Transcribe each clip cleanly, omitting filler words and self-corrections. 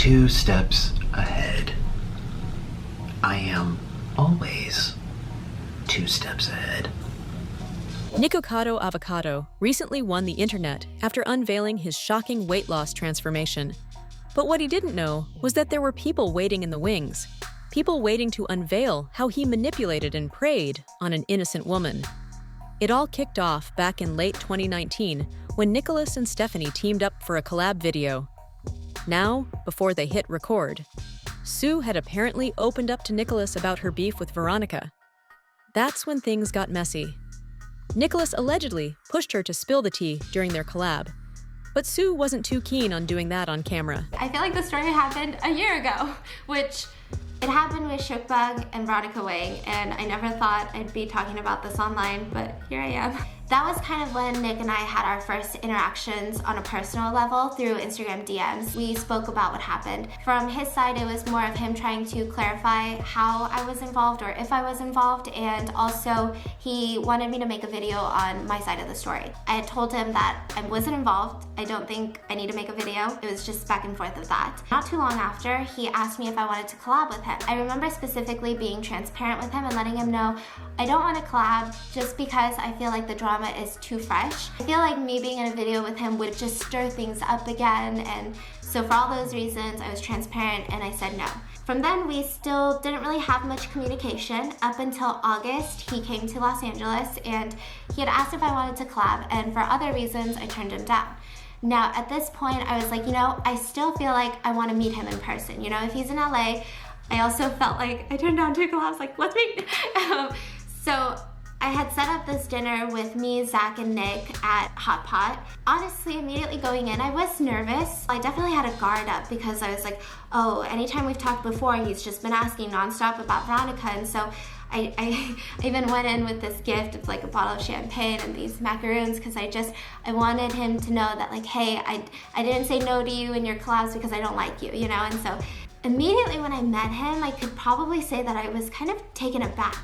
2 steps ahead. I am always 2 steps ahead. Niko Avocado recently won the internet after unveiling his shocking weight loss transformation. But what he didn't know was that there were people waiting in the wings, people waiting to unveil how he manipulated and preyed on an innocent woman. It all kicked off back in late 2019 when Nicholas and Stephanie teamed up for a collab video. Now, before they hit record, Sue had apparently opened up to Nicholas about her beef with Veronica. That's when things got messy. Nicholas allegedly pushed her to spill the tea during their collab, but Sue wasn't too keen on doing that on camera. I feel like the story happened a year ago, which it happened with Shookbug and Veronica Wang, and I never thought I'd be talking about this online, but here I am. That was kind of when Nick and I had our first interactions on a personal level through Instagram DMs. We spoke about what happened. From his side, it was more of him trying to clarify how I was involved or if I was involved, and also he wanted me to make a video on my side of the story. I had told him that I wasn't involved. I don't think I need to make a video. It was just back and forth of that. Not too long after, he asked me if I wanted to collab with him. I remember specifically being transparent with him and letting him know I don't want to collab just because I feel like the drama is too fresh. I feel like me being in a video with him would just stir things up again, and so for all those reasons I was transparent and I said no. From then we still didn't really have much communication up until August. He came to Los Angeles and he had asked if I wanted to collab, and for other reasons I turned him down. Now at this point I was like, I still feel like I want to meet him in person. If he's in LA, I also felt like I turned down 2 collabs, like let's meet. So I had set up this dinner with me, Zach, and Nick at Hot Pot. Honestly, immediately going in, I was nervous. I definitely had a guard up because I was like, oh, anytime we've talked before, he's just been asking nonstop about Veronica. And so I even went in with this gift of like a bottle of champagne and these macaroons because I wanted him to know that like, hey, I didn't say no to you in your collabs because I don't like you, And so immediately when I met him, I could probably say that I was kind of taken aback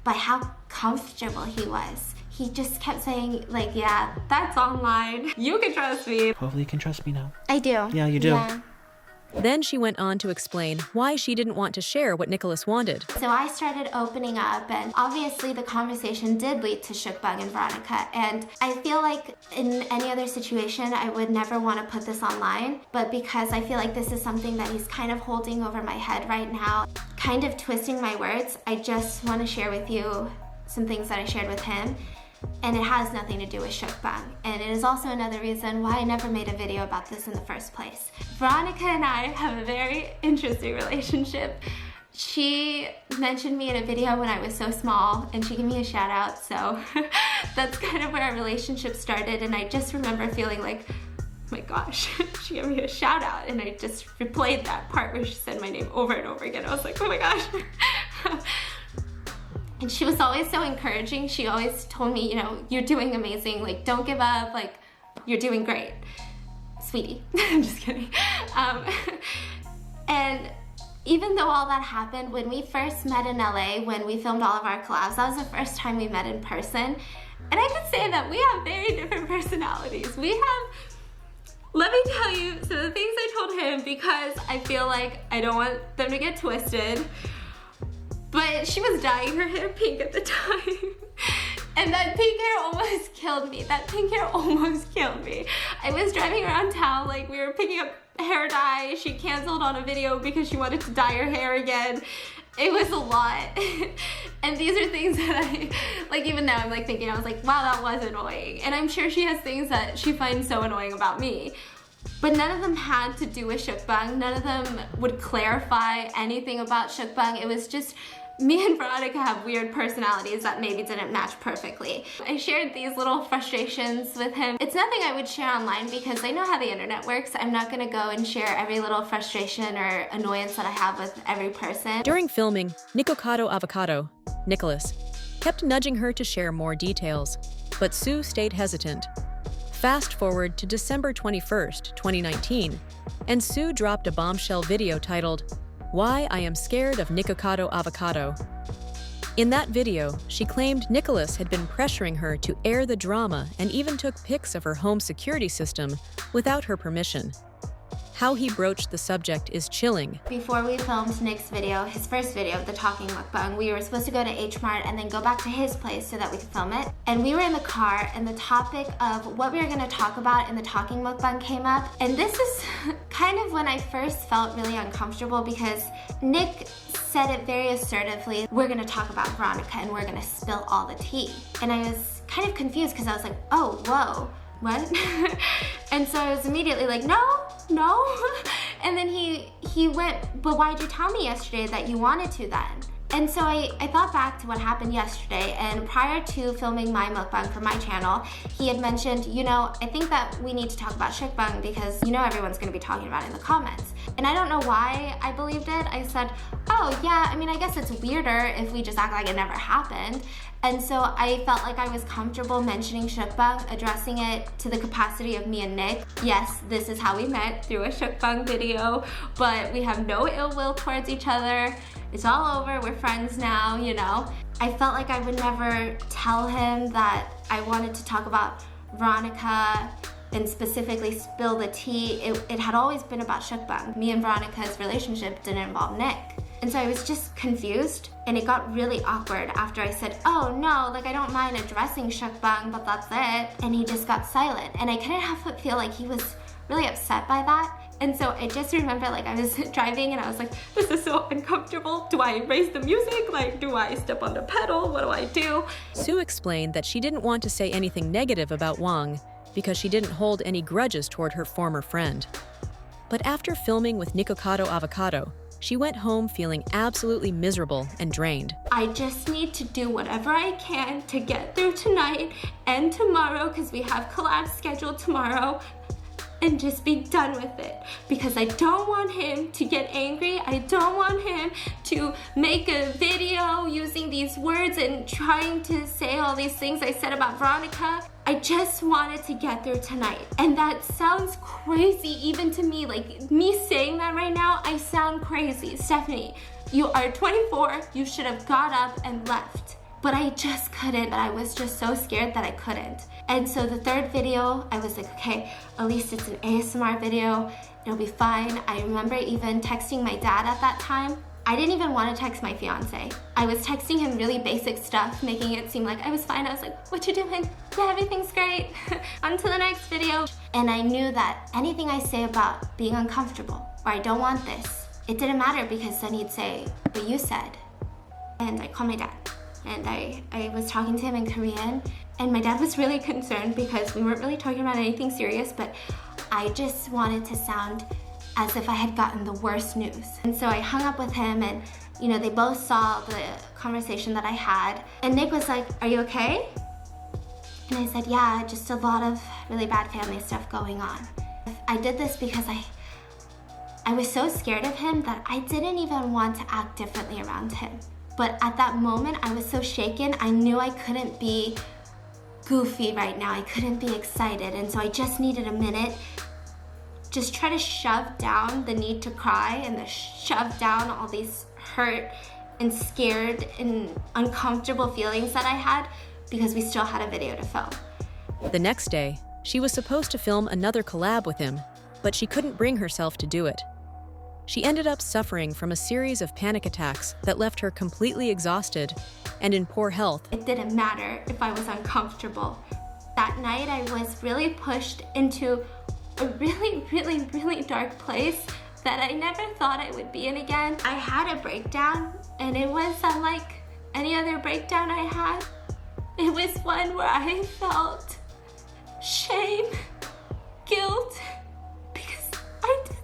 by how comfortable he was. He just kept saying like, yeah, that's online. You can trust me. Hopefully you can trust me now. I do. Yeah, you do. Yeah. Then she went on to explain why she didn't want to share what Nicholas wanted. So I started opening up, and obviously the conversation did lead to Shookbug and Veronica, and I feel like in any other situation I would never want to put this online, but because I feel like this is something that he's kind of holding over my head right now, kind of twisting my words, I just want to share with you some things that I shared with him. And it has nothing to do with Shookbug. And it is also another reason why I never made a video about this in the first place. Veronica and I have a very interesting relationship. She mentioned me in a video when I was so small, and she gave me a shout out, so that's kind of where our relationship started. And I just remember feeling like, oh my gosh, she gave me a shout out, and I just replayed that part where she said my name over and over again. I was like, oh my gosh. And she was always so encouraging. She always told me, you're doing amazing. Like, don't give up. Like, you're doing great. Sweetie. I'm just kidding. And even though all that happened, when we first met in LA, when we filmed all of our collabs, that was the first time we met in person. And I can say that we have very different personalities. Let me tell you some of the things I told him because I feel like I don't want them to get twisted. But she was dyeing her hair pink at the time. And that pink hair almost killed me. I was driving around town, like we were picking up hair dye. She canceled on a video because she wanted to dye her hair again. It was a lot. And these are things that even now I'm thinking, I was like, wow, that was annoying. And I'm sure she has things that she finds so annoying about me. But none of them had to do with Shookbug. None of them would clarify anything about Shookbug. It was just me and Veronica have weird personalities that maybe didn't match perfectly. I shared these little frustrations with him. It's nothing I would share online because I know how the internet works. I'm not gonna go and share every little frustration or annoyance that I have with every person. During filming, Niko Avocado, Nicholas, kept nudging her to share more details, but Sue stayed hesitant. Fast forward to December 21st, 2019, and Sue dropped a bombshell video titled, "Why I Am Scared of Niko Avocado." In that video, she claimed Nicholas had been pressuring her to air the drama and even took pics of her home security system without her permission. How he broached the subject is chilling. Before we filmed Nick's video, his first video, the talking mukbang, we were supposed to go to H Mart and then go back to his place so that we could film it. And we were in the car and the topic of what we were gonna talk about in the talking mukbang came up. And this is kind of when I first felt really uncomfortable because Nick said it very assertively, we're gonna talk about Veronica and we're gonna spill all the tea. And I was kind of confused because I was like, oh, whoa, what? And so I was immediately like, no. And then he went, but why'd you tell me yesterday that you wanted to then? And so I thought back to what happened yesterday, and prior to filming my mukbang for my channel, he had mentioned, you know, I think that we need to talk about shukbang because you know everyone's gonna be talking about it in the comments. And I don't know why I believed it. I said, oh yeah, I mean, I guess it's weirder if we just act like it never happened. And so I felt like I was comfortable mentioning shukbang, addressing it to the capacity of me and Nick. Yes, this is how we met, through a shukbang video, but we have no ill will towards each other. It's all over, we're friends now, you know. I felt like I would never tell him that I wanted to talk about Veronica and specifically spill the tea. It had always been about shukbang. Me and Veronica's relationship didn't involve Nick. And so I was just confused, and it got really awkward after I said, oh no, like I don't mind addressing shukbang, but that's it. And he just got silent. And I couldn't help but feel like he was really upset by that. And so I just remember like I was driving and I was like, this is so uncomfortable. Do I raise the music? Like, do I step on the pedal? What do I do? Sue explained that she didn't want to say anything negative about Wang because she didn't hold any grudges toward her former friend. But after filming with Niko Avocado, she went home feeling absolutely miserable and drained. I just need to do whatever I can to get through tonight and tomorrow because we have collabs scheduled tomorrow, and just be done with it because I don't want him to get angry. I don't want him to make a video using these words and trying to say all these things I said about Veronica. I just wanted to get through tonight. And that sounds crazy even to me. Like me saying that right now, I sound crazy. Stephanie, you are 24. You should have got up and left. But I just couldn't. I was just so scared that I couldn't. And so the third video, I was like, okay, at least it's an ASMR video. It'll be fine. I remember even texting my dad at that time. I didn't even want to text my fiance. I was texting him really basic stuff, making it seem like I was fine. I was like, what you doing? Yeah, everything's great. On to the next video. And I knew that anything I say about being uncomfortable or I don't want this, it didn't matter because then he'd say, but you said. And I called my dad. And I was talking to him in Korean, and my dad was really concerned because we weren't really talking about anything serious, but I just wanted to sound as if I had gotten the worst news. And so I hung up with him, and you know, they both saw the conversation that I had. And Nick was like, are you okay? And I said, yeah, just a lot of really bad family stuff going on. I did this because I was so scared of him that I didn't even want to act differently around him. But at that moment, I was so shaken, I knew I couldn't be goofy right now. I couldn't be excited. And so I just needed a minute. Just try to shove down the need to cry and shove down all these hurt and scared and uncomfortable feelings that I had because we still had a video to film. The next day, she was supposed to film another collab with him, but she couldn't bring herself to do it. She ended up suffering from a series of panic attacks that left her completely exhausted and in poor health. It didn't matter if I was uncomfortable. That night I was really pushed into a really dark place that I never thought I would be in again. I had a breakdown, and it was unlike any other breakdown I had. It was one where I felt shame, guilt, because I did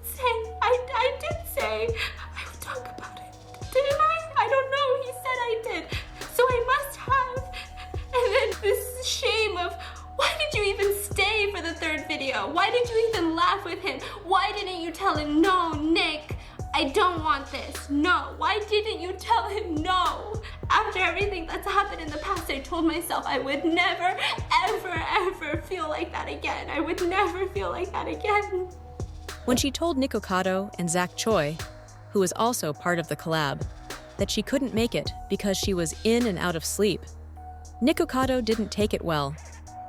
say I would talk about it. Didn't I? I don't know. He said I did. So I must have. And then this shame of, why did you even stay for the third video? Why did you even laugh with him? Why didn't you tell him, no, Nick, I don't want this. No. Why didn't you tell him no? After everything that's happened in the past, I told myself I would never, ever feel like that again. I would never feel like that again. When she told Niko Avocado and Zach Choi, who was also part of the collab, that she couldn't make it because she was in and out of sleep, Niko Avocado didn't take it well.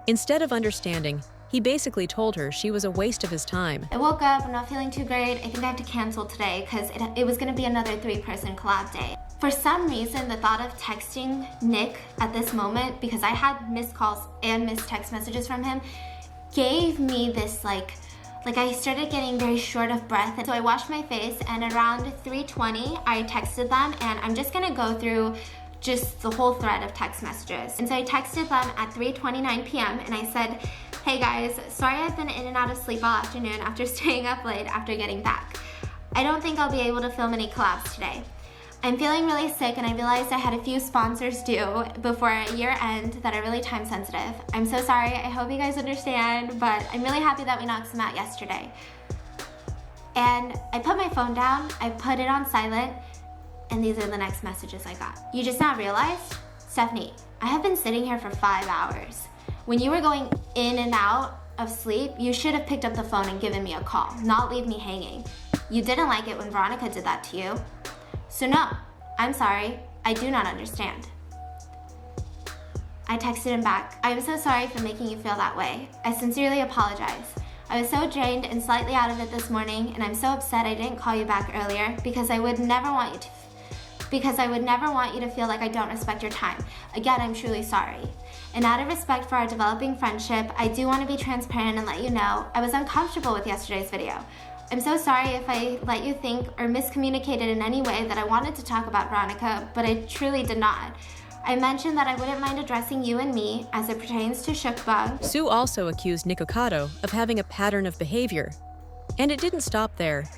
Instead of understanding, He basically told her she was a waste of his time. I woke up, I'm not feeling too great. I think I have to cancel today because it was gonna be another 3-person collab day. For some reason, the thought of texting Nick at this moment, because I had missed calls and missed text messages from him, gave me this like I started getting very short of breath. And so I washed my face, and around 3:20, I texted them, and I'm just gonna go through just the whole thread of text messages. And so I texted them at 3:29 p.m. and I said, hey guys, sorry I've been in and out of sleep all afternoon after staying up late after getting back. I don't think I'll be able to film any collabs today. I'm feeling really sick, and I realized I had a few sponsors due before year end that are really time sensitive. I'm so sorry, I hope you guys understand, but I'm really happy that we knocked some out yesterday. And I put my phone down, I put it on silent, and these are the next messages I got. You just now realized? Stephanie, I have been sitting here for 5 hours. When you were going in and out of sleep, you should have picked up the phone and given me a call, not leave me hanging. You didn't like it when Veronica did that to you. So no, I'm sorry, I do not understand. I texted him back, I am so sorry for making you feel that way. I sincerely apologize. I was so drained and slightly out of it this morning, and I'm so upset I didn't call you back earlier because I would never want you to feel like I don't respect your time. Again, I'm truly sorry. And out of respect for our developing friendship, I do want to be transparent and let you know I was uncomfortable with yesterday's video. I'm so sorry if I let you think or miscommunicated in any way that I wanted to talk about Veronica, but I truly did not. I mentioned that I wouldn't mind addressing you and me as it pertains to Shookbug. Sue also accused Niko Avocado of having a pattern of behavior. And it didn't stop there.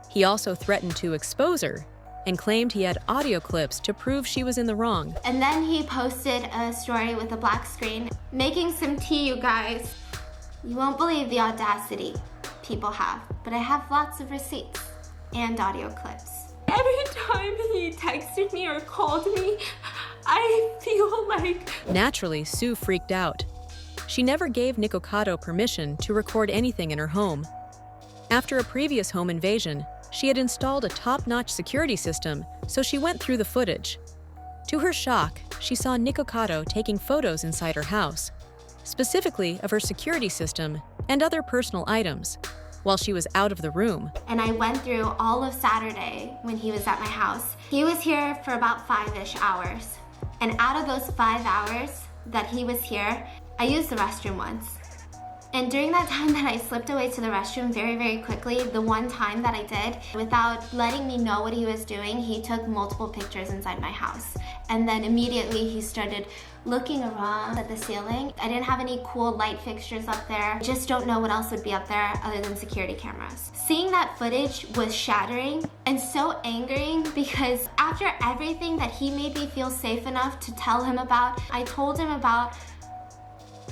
He also threatened to expose her and claimed he had audio clips to prove she was in the wrong. And then he posted a story with a black screen, making some tea, you guys. You won't believe the audacity people have, but I have lots of receipts and audio clips. Every time he texted me or called me, I feel like... Naturally, Sue freaked out. She never gave Niko Avocado permission to record anything in her home. After a previous home invasion, she had installed a top-notch security system, so she went through the footage. To her shock, she saw Niko Avocado taking photos inside her house, specifically of her security system and other personal items, while she was out of the room. And I went through all of Saturday when he was at my house. He was here for about 5-ish hours. And out of those 5 hours that he was here, I used the restroom once. And during that time that I slipped away to the restroom very, very quickly, the one time that I did, without letting me know what he was doing, he took multiple pictures inside my house. And then immediately he started looking around at the ceiling. I didn't have any cool light fixtures up there. I just don't know what else would be up there other than security cameras. Seeing that footage was shattering and so angering because after everything that he made me feel safe enough to tell him about, I told him about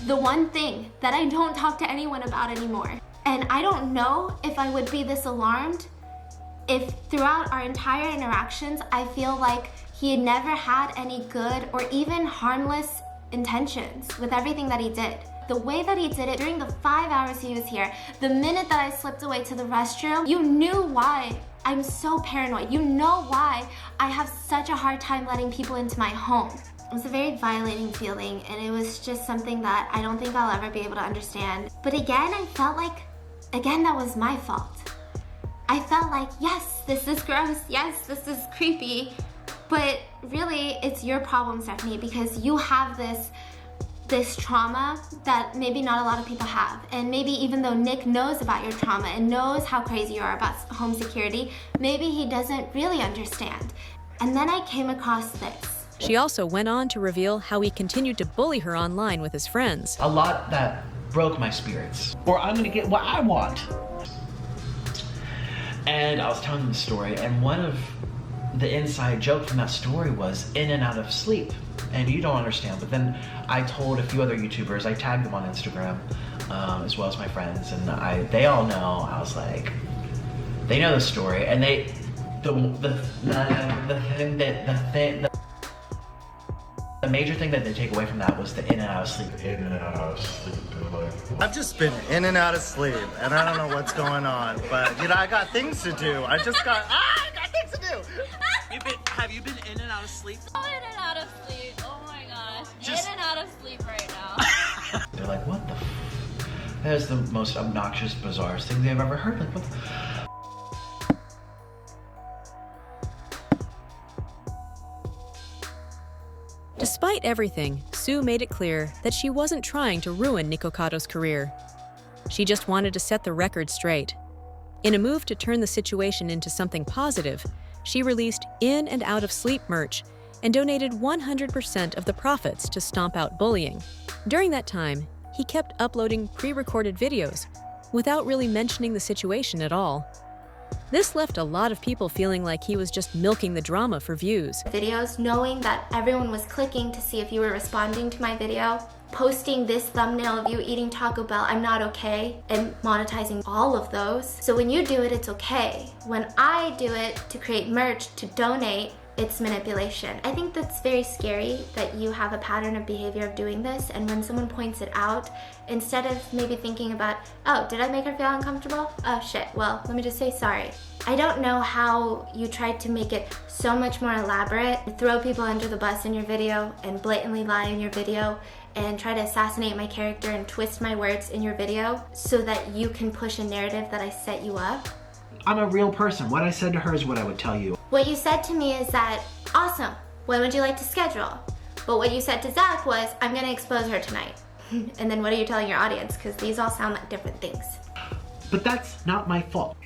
the one thing that I don't talk to anyone about anymore. And I don't know if I would be this alarmed if throughout our entire interactions, I feel like he had never had any good or even harmless intentions with everything that he did. The way that he did it during the 5 hours he was here, the minute that I slipped away to the restroom, you knew why I'm so paranoid. You know why I have such a hard time letting people into my home. It was a very violating feeling, and it was just something that I don't think I'll ever be able to understand. But again, I felt like, that was my fault. I felt like, yes, this is gross, yes, this is creepy, but really, it's your problem, Stephanie, because you have this trauma that maybe not a lot of people have. And maybe even though Nick knows about your trauma and knows how crazy you are about home security, maybe he doesn't really understand. And then I came across this. She also went on to reveal how he continued to bully her online with his friends. A lot that broke my spirits. Or I'm gonna get what I want. And I was telling them the story, and one of the inside joke from that story was in and out of sleep. And you don't understand, but then I told a few other YouTubers, I tagged them on Instagram, as well as my friends, and they all know. I was like, they know the story, and the major thing that they take away from that was the in and out of sleep. In and out of sleep. I've just been in and out of sleep, and I don't know what's going on, but I got things to do. I got things to do. Have you been in and out of sleep? I'm in and out of sleep. Oh my gosh. In and out of sleep right now. They're like, what the That is the most obnoxious, bizarre thing they've ever heard. Like, what the... Despite everything, Sue made it clear that she wasn't trying to ruin Niko Avocato's career. She just wanted to set the record straight. In a move to turn the situation into something positive, she released in and out of sleep merch and donated 100% of the profits to stomp out bullying. During that time, he kept uploading pre-recorded videos without really mentioning the situation at all. This left a lot of people feeling like he was just milking the drama for views. Videos, knowing that everyone was clicking to see if you were responding to my video, posting this thumbnail of you eating Taco Bell, I'm not okay, and monetizing all of those. So when you do it, it's okay. When I do it to create merch, to donate, it's manipulation. I think that's very scary that you have a pattern of behavior of doing this, and when someone points it out, instead of maybe thinking about, oh, did I make her feel uncomfortable? Oh shit, well, let me just say sorry. I don't know how you tried to make it so much more elaborate, throw people under the bus in your video and blatantly lie in your video and try to assassinate my character and twist my words in your video so that you can push a narrative that I set you up. I'm a real person. What I said to her is what I would tell you. What you said to me is that, awesome, when would you like to schedule? But what you said to Zach was, I'm gonna expose her tonight. And then what are you telling your audience? Because these all sound like different things. But that's not my fault.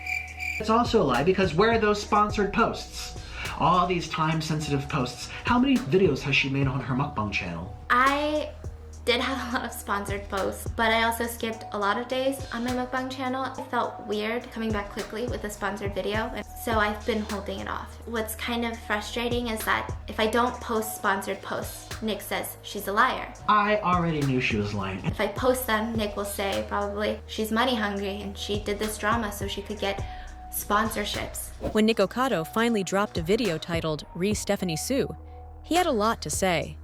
It's also a lie because where are those sponsored posts? All these time-sensitive posts. How many videos has she made on her mukbang channel? I did have a lot of sponsored posts, but I also skipped a lot of days on my mukbang channel. It felt weird coming back quickly with a sponsored video, and so I've been holding it off. What's kind of frustrating is that if I don't post sponsored posts, Nick says she's a liar. I already knew she was lying. If I post them, Nick will say probably she's money hungry and she did this drama so she could get sponsorships. When Niko Avocado finally dropped a video titled Re-Stephanie Sue, he had a lot to say.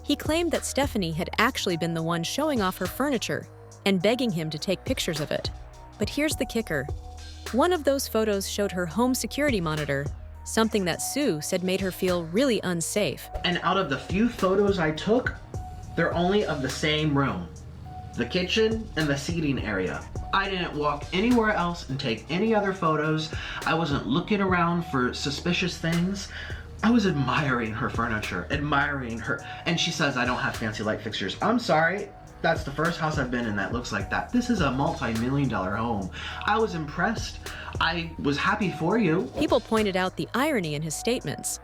He claimed that Stephanie had actually been the one showing off her furniture and begging him to take pictures of it. But here's the kicker. One of those photos showed her home security monitor, something that Sue said made her feel really unsafe. And out of the few photos I took, they're only of the same room. The kitchen and the seating area. I didn't walk anywhere else and take any other photos. I wasn't looking around for suspicious things. I was admiring her furniture, admiring her. And she says I don't have fancy light fixtures. I'm sorry, that's the first house I've been in that looks like that. This is a multi-million-dollar home. I was impressed. I was happy for you. People pointed out the irony in his statements.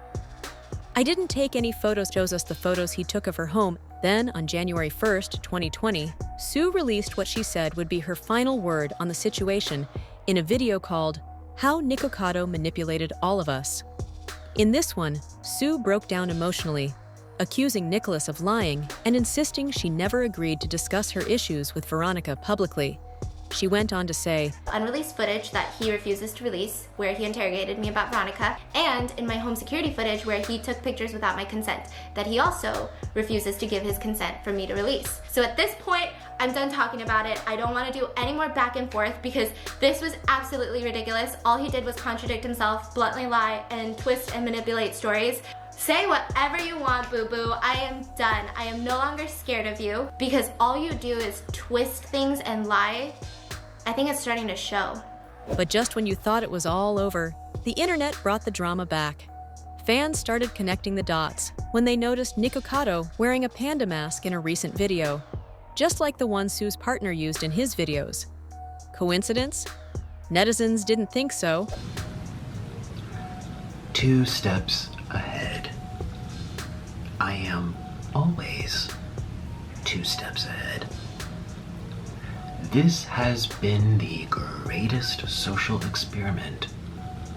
I didn't take any photos, shows us the photos he took of her home. Then, on January 1st, 2020, Sue released what she said would be her final word on the situation in a video called How Niko Avocado Manipulated All of Us. In this one, Sue broke down emotionally, accusing Nicholas of lying and insisting she never agreed to discuss her issues with Veronica publicly. She went on to say, unreleased footage that he refuses to release, where he interrogated me about Veronica, and in my home security footage where he took pictures without my consent, that he also refuses to give his consent for me to release. So at this point, I'm done talking about it. I don't want to do any more back and forth because this was absolutely ridiculous. All he did was contradict himself, bluntly lie, and twist and manipulate stories. Say whatever you want, boo-boo. I am done. I am no longer scared of you because all you do is twist things and lie. I think it's starting to show. But just when you thought it was all over, the internet brought the drama back. Fans started connecting the dots when they noticed Niko Avocado wearing a panda mask in a recent video, just like the one Sue's partner used in his videos. Coincidence? Netizens didn't think so. 2 steps ahead. I am always 2 steps ahead. This has been the greatest social experiment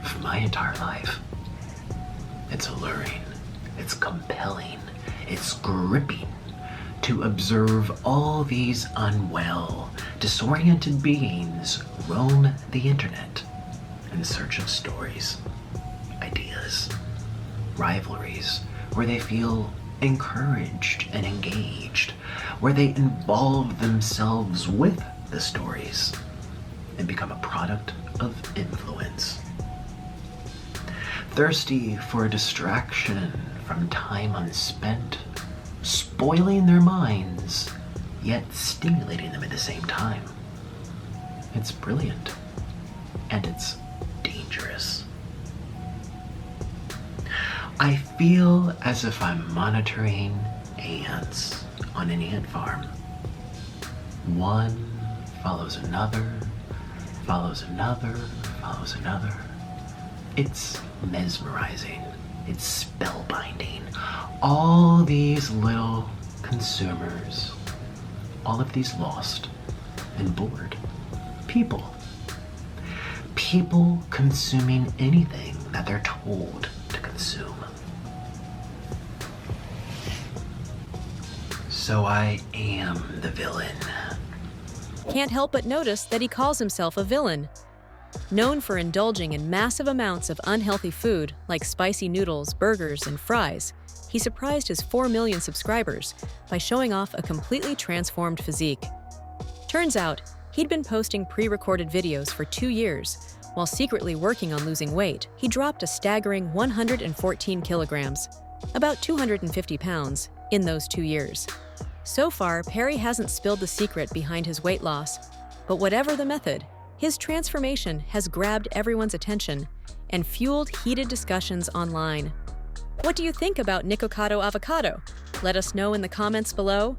of my entire life. It's alluring, it's compelling, it's gripping to observe all these unwell, disoriented beings roam the internet in search of stories, ideas, rivalries, where they feel encouraged and engaged, where they involve themselves with the stories and become a product of influence. Thirsty for distraction from time unspent, spoiling their minds, yet stimulating them at the same time. It's brilliant. And it's dangerous. I feel as if I'm monitoring ants on an ant farm. One follows another, follows another, follows another. It's mesmerizing. It's spellbinding. All these little consumers, all of these lost and bored people. People consuming anything that they're told to consume. So I am the villain. Can't help but notice that he calls himself a villain. Known for indulging in massive amounts of unhealthy food like spicy noodles, burgers, and fries, he surprised his 4 million subscribers by showing off a completely transformed physique. Turns out, he'd been posting pre-recorded videos for 2 years. While secretly working on losing weight, he dropped a staggering 114 kilograms, about 250 pounds, in those 2 years. So far, Perry hasn't spilled the secret behind his weight loss, but whatever the method, his transformation has grabbed everyone's attention and fueled heated discussions online. What do you think about Niko Avocado? Let us know in the comments below.